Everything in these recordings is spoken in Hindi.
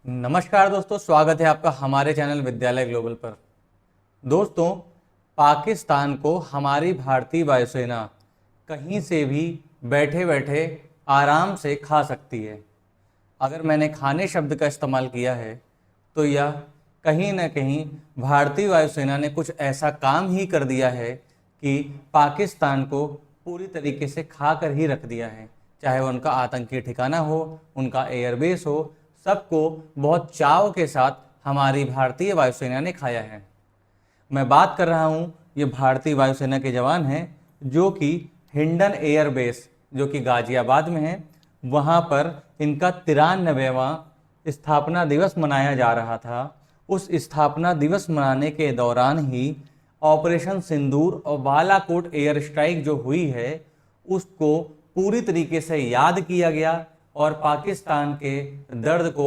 नमस्कार दोस्तों, स्वागत है आपका हमारे चैनल विद्यालय ग्लोबल पर। दोस्तों, पाकिस्तान को हमारी भारतीय वायुसेना कहीं से भी बैठे बैठे आराम से खा सकती है। अगर मैंने खाने शब्द का इस्तेमाल किया है तो यह कहीं ना कहीं भारतीय वायुसेना ने कुछ ऐसा काम ही कर दिया है कि पाकिस्तान को पूरी तरीके से खा कर ही रख दिया है। चाहे वो उनका आतंकी ठिकाना हो, उनका एयरबेस हो, सबको बहुत चाव के साथ हमारी भारतीय वायुसेना ने खाया है। मैं बात कर रहा हूँ, ये भारतीय वायुसेना के जवान हैं जो कि हिंडन एयरबेस जो कि गाजियाबाद में है, वहाँ पर इनका 93वां स्थापना दिवस मनाया जा रहा था। उस स्थापना दिवस मनाने के दौरान ही ऑपरेशन सिंदूर और बालाकोट एयर स्ट्राइक जो हुई है उसको पूरी तरीके से याद किया गया और पाकिस्तान के दर्द को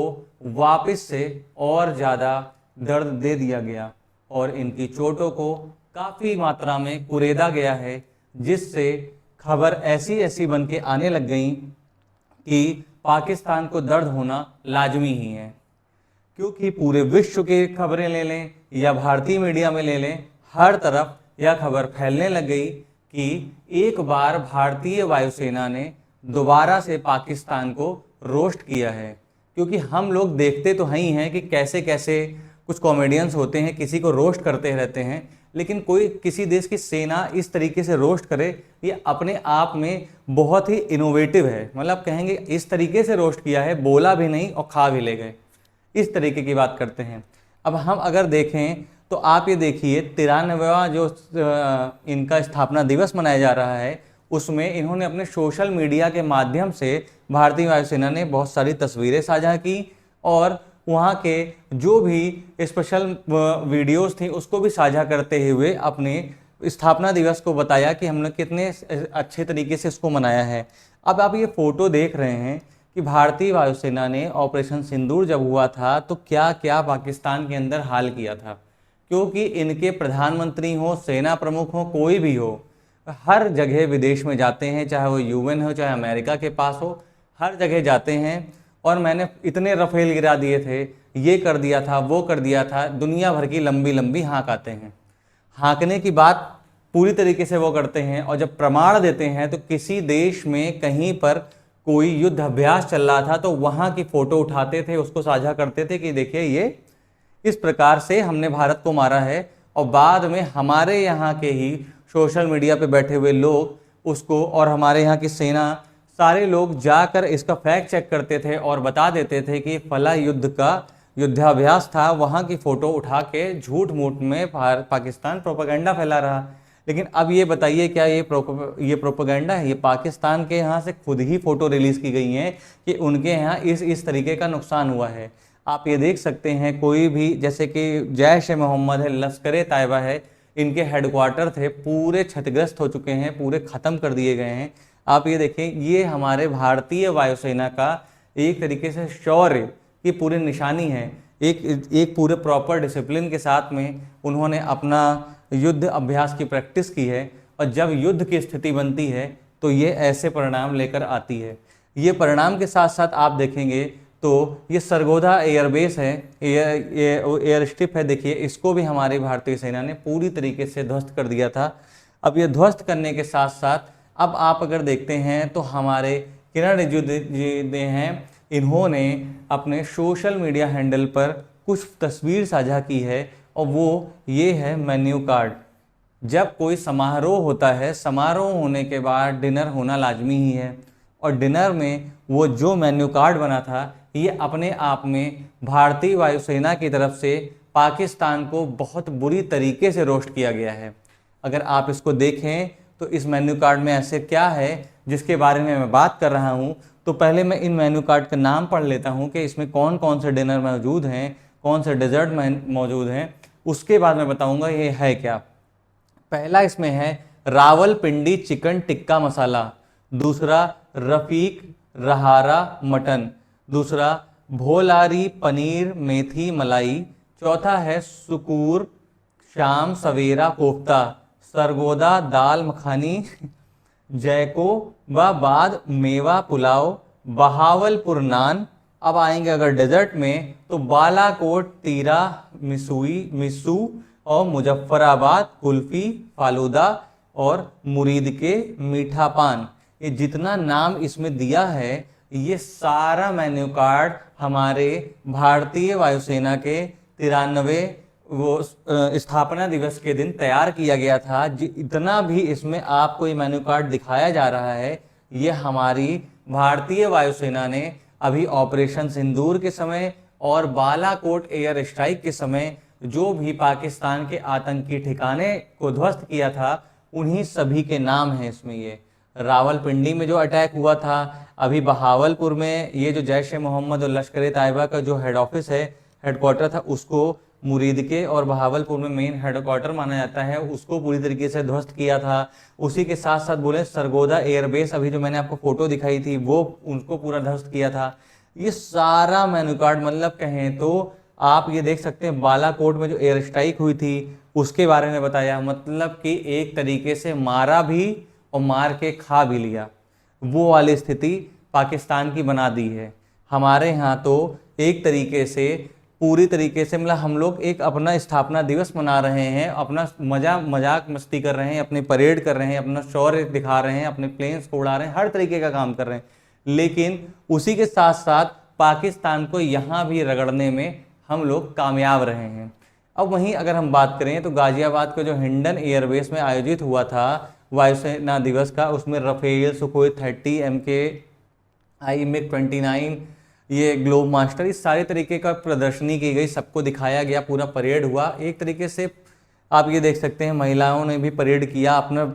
वापस से और ज़्यादा दर्द दे दिया गया और इनकी चोटों को काफ़ी मात्रा में कुरेदा गया है, जिससे खबर ऐसी ऐसी बन के आने लग गई कि पाकिस्तान को दर्द होना लाजमी ही है। क्योंकि पूरे विश्व की खबरें ले लें या भारतीय मीडिया में ले लें, हर तरफ यह खबर फैलने लग गई कि एक बार भारतीय वायुसेना ने दोबारा से पाकिस्तान को रोस्ट किया है। क्योंकि हम लोग देखते तो ही हैं कि कैसे कैसे कुछ कॉमेडियंस होते हैं, किसी को रोस्ट करते रहते हैं, लेकिन कोई किसी देश की सेना इस तरीके से रोस्ट करे, ये अपने आप में बहुत ही इनोवेटिव है। मतलब कहेंगे इस तरीके से रोस्ट किया है, बोला भी नहीं और खा भी ले गए, इस तरीके की बात करते हैं। अब हम अगर देखें तो आप ये देखिए 93वां जो इनका स्थापना दिवस मनाया जा रहा है, उसमें इन्होंने अपने सोशल मीडिया के माध्यम से भारतीय वायुसेना ने बहुत सारी तस्वीरें साझा की और वहाँ के जो भी स्पेशल वीडियोस थी उसको भी साझा करते हुए अपने स्थापना दिवस को बताया कि हमने कितने अच्छे तरीके से इसको मनाया है। अब आप ये फोटो देख रहे हैं कि भारतीय वायुसेना ने ऑपरेशन सिंदूर जब हुआ था तो क्या क्या पाकिस्तान के अंदर हाल किया था। क्योंकि इनके प्रधानमंत्री हो, सेना प्रमुख हो, कोई भी हो, हर जगह विदेश में जाते हैं, चाहे वो यूएन हो, चाहे अमेरिका के पास हो, हर जगह जाते हैं और मैंने इतने रफेल गिरा दिए थे, ये कर दिया था, वो कर दिया था, दुनिया भर की लंबी लंबी हाँक आते हैं। हाँकने की बात पूरी तरीके से वो करते हैं और जब प्रमाण देते हैं तो किसी देश में कहीं पर कोई युद्ध अभ्यास चल रहा था तो वहाँ की फ़ोटो उठाते थे, उसको साझा करते थे कि देखिए ये इस प्रकार से हमने भारत को मारा है, और बाद में हमारे यहाँ के ही सोशल मीडिया पे बैठे हुए लोग उसको और हमारे यहाँ की सेना सारे लोग जाकर इसका फैक्ट चेक करते थे और बता देते थे कि फला युद्ध का युद्धाभ्यास था, वहाँ की फ़ोटो उठा के झूठ मूठ में पाकिस्तान प्रोपेगेंडा फैला रहा। लेकिन अब ये बताइए, क्या ये प्रोपेगेंडा है? ये पाकिस्तान के यहाँ से खुद ही फ़ोटो रिलीज़ की गई हैं कि उनके यहाँ इस तरीके का नुकसान हुआ है। आप ये देख सकते हैं, कोई भी जैसे कि जैश ए मोहम्मद है, लश्कर तैयबा है, इनके हेडक्वार्टर थे पूरे क्षतिग्रस्त हो चुके हैं, पूरे ख़त्म कर दिए गए हैं। आप ये देखें, ये हमारे भारतीय वायुसेना का एक तरीके से शौर्य की पूरी निशानी है। एक पूरे प्रॉपर डिसिप्लिन के साथ में उन्होंने अपना युद्ध अभ्यास की प्रैक्टिस की है और जब युद्ध की स्थिति बनती है तो ये ऐसे परिणाम लेकर आती है। ये परिणाम के साथ साथ आप देखेंगे तो ये सरगोधा एयरबेस है, एयर स्ट्रिप है, देखिए इसको भी हमारी भारतीय सेना ने पूरी तरीके से ध्वस्त कर दिया था। अब ये ध्वस्त करने के साथ साथ अब आप अगर देखते हैं तो हमारे किरण रिजिजू जी हैं, इन्होंने अपने सोशल मीडिया हैंडल पर कुछ तस्वीर साझा की है और वो ये है मेन्यू कार्ड। जब कोई समारोह होता है, समारोह होने के बाद डिनर होना लाजमी ही है और डिनर में वो जो मेन्यू कार्ड बना था, ये अपने आप में भारतीय वायुसेना की तरफ से पाकिस्तान को बहुत बुरी तरीके से रोस्ट किया गया है। अगर आप इसको देखें तो इस मेन्यू कार्ड में ऐसे क्या है जिसके बारे में मैं बात कर रहा हूँ, तो पहले मैं इन मेन्यू कार्ड का नाम पढ़ लेता हूँ कि इसमें कौन कौन से डिनर मौजूद हैं, कौन से डेजर्ट मौजूद हैं, उसके बाद मैं बताऊँगा ये है क्या। पहला इसमें है रावलपिंडी चिकन टिक्का मसाला, दूसरा रफ़ीक रहारा मटन, दूसरा भोलारी पनीर मेथी मलाई, चौथा है सुकूर शाम सवेरा कोफ्ता, सरगोदा दाल मखानी, जैको व बाद मेवा पुलाव, बहावलपुर नान अब आएंगे अगर डेजर्ट में तो बालाकोट, तीरा, मिसू और मुजफ्फराबाद कुल्फी, फालूदा और मुरीद के मीठा पान। ये जितना नाम इसमें दिया है ये सारा मेन्यू कार्ड हमारे भारतीय वायुसेना के 93 वो स्थापना दिवस के दिन तैयार किया गया था। इतना भी इसमें आपको ये मेन्यू कार्ड दिखाया जा रहा है, ये हमारी भारतीय वायुसेना ने अभी ऑपरेशन सिंदूर के समय और बालाकोट एयर स्ट्राइक के समय जो भी पाकिस्तान के आतंकी ठिकाने को ध्वस्त किया था उन्हीं सभी के नाम हैं इसमें। ये रावलपिंडी में जो अटैक हुआ था, अभी बहावलपुर में ये जो जैश ए मोहम्मद और लश्कर तैयबा का जो हेड ऑफिस है, हेडक्वार्टर था, उसको मुरीद के और बहावलपुर में मेन हेडक्वार्टर माना जाता है, उसको पूरी तरीके से ध्वस्त किया था। उसी के साथ साथ बोले सरगोदा एयरबेस, अभी जो मैंने आपको फोटो दिखाई थी, वो उनको पूरा ध्वस्त किया था। ये सारा मेन्यू कार्ड मतलब कहें तो आप ये देख सकते हैं। बालाकोट में जो एयर स्ट्राइक हुई थी उसके बारे में बताया, मतलब कि एक तरीके से मारा भी और मार के खा भी लिया, वो वाली स्थिति पाकिस्तान की बना दी है। हमारे यहाँ तो एक तरीके से पूरी तरीके से मतलब हम लोग एक अपना स्थापना दिवस मना रहे हैं, अपना मजाक मस्ती कर रहे हैं, अपनी परेड कर रहे हैं, अपना शौर्य दिखा रहे हैं, अपने प्लेन्स को उड़ा रहे हैं, हर तरीके का काम कर रहे हैं, लेकिन उसी के साथ साथ पाकिस्तान को यहाँ भी रगड़ने में हम लोग कामयाब रहे हैं। अब वहीं अगर हम बात करें तो गाजियाबाद का जो हिंडन एयरबेस में आयोजित हुआ था वायुसेना दिवस का, उसमें रफेल, सुखोई 30, MKI, MiG-29, ये ग्लोब मास्टर, इस सारे तरीके का प्रदर्शनी की गई, सबको दिखाया गया, पूरा परेड हुआ। एक तरीके से आप ये देख सकते हैं महिलाओं ने भी परेड किया, अपना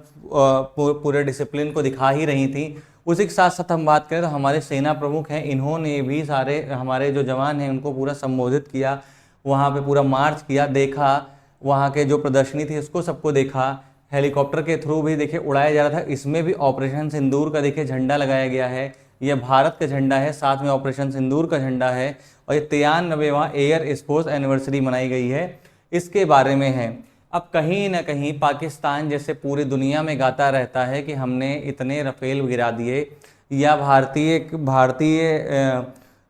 पूरे डिसिप्लिन को दिखा ही रही थी। उसी के साथ साथ हम बात करें तो हमारे सेना प्रमुख हैं, इन्होंने भी सारे हमारे जो जवान हैं उनको पूरा संबोधित किया, वहाँ पे पूरा मार्च किया, देखा, वहाँ के जो प्रदर्शनी थी उसको सबको देखा, हेलीकॉप्टर के थ्रू भी देखिए उड़ाया जा रहा था। इसमें भी ऑपरेशन सिंदूर का देखिए झंडा लगाया गया है, यह भारत का झंडा है, साथ में ऑपरेशन सिंदूर का झंडा है, और ये 93वां एयर स्पोर्ट्स एनिवर्सरी मनाई गई है, इसके बारे में है। अब कहीं ना कहीं पाकिस्तान जैसे पूरी दुनिया में गाता रहता है कि हमने इतने रफेल गिरा दिए, या भारतीय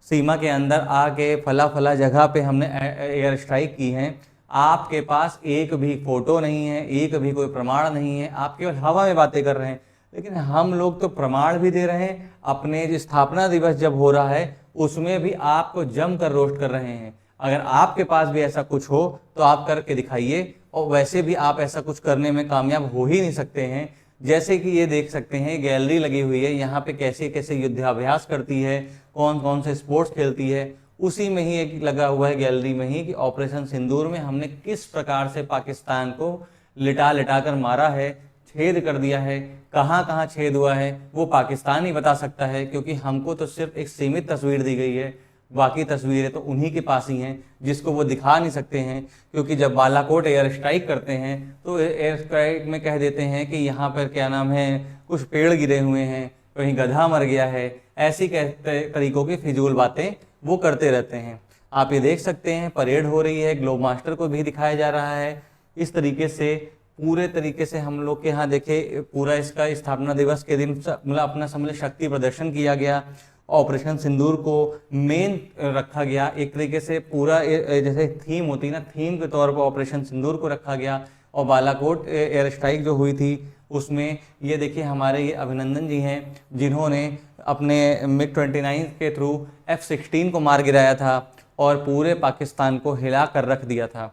सीमा के अंदर आके फला जगह पे हमने एयर स्ट्राइक की है, आपके पास एक भी फोटो नहीं है, एक भी कोई प्रमाण नहीं है, आप केवल हवा में बातें कर रहे हैं। लेकिन हम लोग तो प्रमाण भी दे रहे हैं, अपने जो स्थापना दिवस जब हो रहा है उसमें भी आपको जम कर रोस्ट कर रहे हैं। अगर आपके पास भी ऐसा कुछ हो तो आप करके दिखाइए, और वैसे भी आप ऐसा कुछ करने में कामयाब हो ही नहीं सकते हैं। जैसे कि ये देख सकते हैं गैलरी लगी हुई है, यहाँ पे कैसे कैसे युद्धाभ्यास करती है, कौन कौन से स्पोर्ट्स खेलती है, उसी में ही एक लगा हुआ है गैलरी में ही कि ऑपरेशन सिंदूर में हमने किस प्रकार से पाकिस्तान को लिटा लिटा कर मारा है, छेद कर दिया है। कहाँ कहाँ छेद हुआ है वो पाकिस्तान ही बता सकता है, क्योंकि हमको तो सिर्फ एक सीमित तस्वीर दी गई है, बाकी तस्वीरें तो उन्हीं के पास ही हैं जिसको वो दिखा नहीं सकते हैं। क्योंकि जब बालाकोट एयर स्ट्राइक करते हैं तो एयर स्ट्राइक में कह देते हैं कि यहाँ पर क्या नाम है, कुछ पेड़ गिरे हुए हैं, कहीं गधा मर गया है, ऐसी तरीकों की फिजूल बातें वो करते रहते हैं। आप ये देख सकते हैं परेड हो रही है, ग्लोब मास्टर को भी दिखाया जा रहा है। इस तरीके से पूरे तरीके से हम लोग के यहाँ देखे पूरा इसका स्थापना दिवस के दिन मतलब अपना समझ शक्ति प्रदर्शन किया गया, ऑपरेशन सिंदूर को मेन रखा गया। एक तरीके से पूरा जैसे थीम होती है ना, थीम के तौर पर ऑपरेशन सिंदूर को रखा गया। और बालाकोट एयर स्ट्राइक जो हुई थी उसमें ये देखिए हमारे ये अभिनंदन जी हैं जिन्होंने अपने MiG-29 के थ्रू F-16 को मार गिराया था और पूरे पाकिस्तान को हिला कर रख दिया था।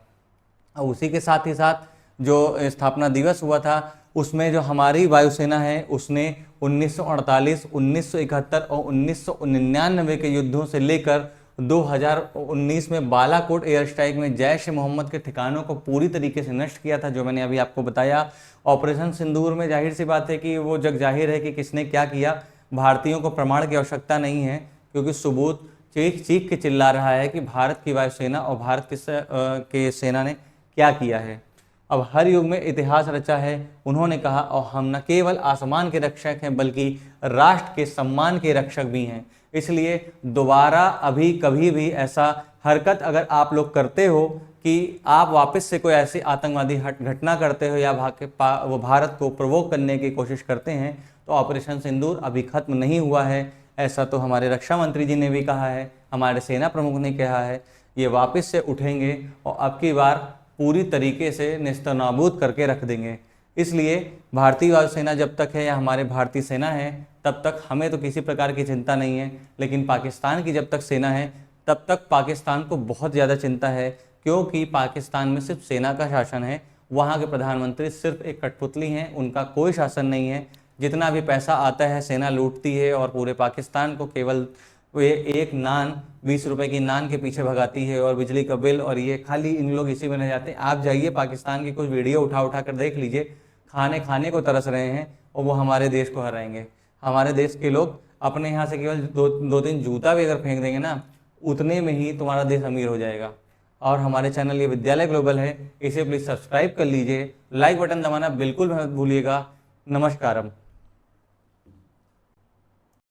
और उसी के साथ ही साथ जो स्थापना दिवस हुआ था उसमें जो हमारी वायुसेना है उसने 1948, 1971 और 1999 के युद्धों से लेकर 2019 में बालाकोट एयर स्ट्राइक में जैश ए मोहम्मद के ठिकानों को पूरी तरीके से नष्ट किया था, जो मैंने अभी आपको बताया। ऑपरेशन सिंदूर में जाहिर सी बात है कि वो जग जाहिर है कि किसने क्या किया, भारतीयों को प्रमाण की आवश्यकता नहीं है, क्योंकि सबूत चीख चीख के चिल्ला रहा है कि भारत की वायुसेना और भारत के सेना ने क्या किया है। अब हर युग में इतिहास रचा है, उन्होंने कहा, और हम न केवल आसमान के रक्षक हैं बल्कि राष्ट्र के सम्मान के रक्षक भी हैं। इसलिए दोबारा अभी कभी भी ऐसा हरकत अगर आप लोग करते हो कि आप वापस से कोई ऐसी आतंकवादी घटना करते हो या वो भारत को प्रवोक करने की कोशिश करते हैं, तो ऑपरेशन सिंदूर अभी खत्म नहीं हुआ है। ऐसा तो हमारे रक्षा मंत्री जी ने भी कहा है, हमारे सेना प्रमुख ने कहा है, ये वापस से उठेंगे और अब की बार पूरी तरीके से नेस्तनाबूद करके रख देंगे। इसलिए भारतीय वायुसेना जब तक है या हमारे भारतीय सेना है तब तक हमें तो किसी प्रकार की चिंता नहीं है, लेकिन पाकिस्तान की जब तक सेना है तब तक पाकिस्तान को बहुत ज़्यादा चिंता है, क्योंकि पाकिस्तान में सिर्फ सेना का शासन है। वहाँ के प्रधानमंत्री सिर्फ एक कठपुतली हैं, उनका कोई शासन नहीं है। जितना भी पैसा आता है सेना लूटती है और पूरे पाकिस्तान को केवल ये एक नान 20 रुपए की नान के पीछे भगाती है और बिजली का बिल, और ये खाली इन लोग इसी में रह जाते हैं। आप जाइए पाकिस्तान की कुछ वीडियो उठा कर देख लीजिए, खाने को तरस रहे हैं और वो हमारे देश को हराएंगे। हमारे देश के लोग अपने यहाँ से केवल दो तीन जूता भी अगर फेंक देंगे ना, उतने में ही तुम्हारा देश अमीर हो जाएगा। और हमारे चैनल ये विद्यालय ग्लोबल है, इसे प्लीज़ सब्सक्राइब कर लीजिए, लाइक बटन दबाना बिल्कुल मत भूलिएगा। नमस्कारम।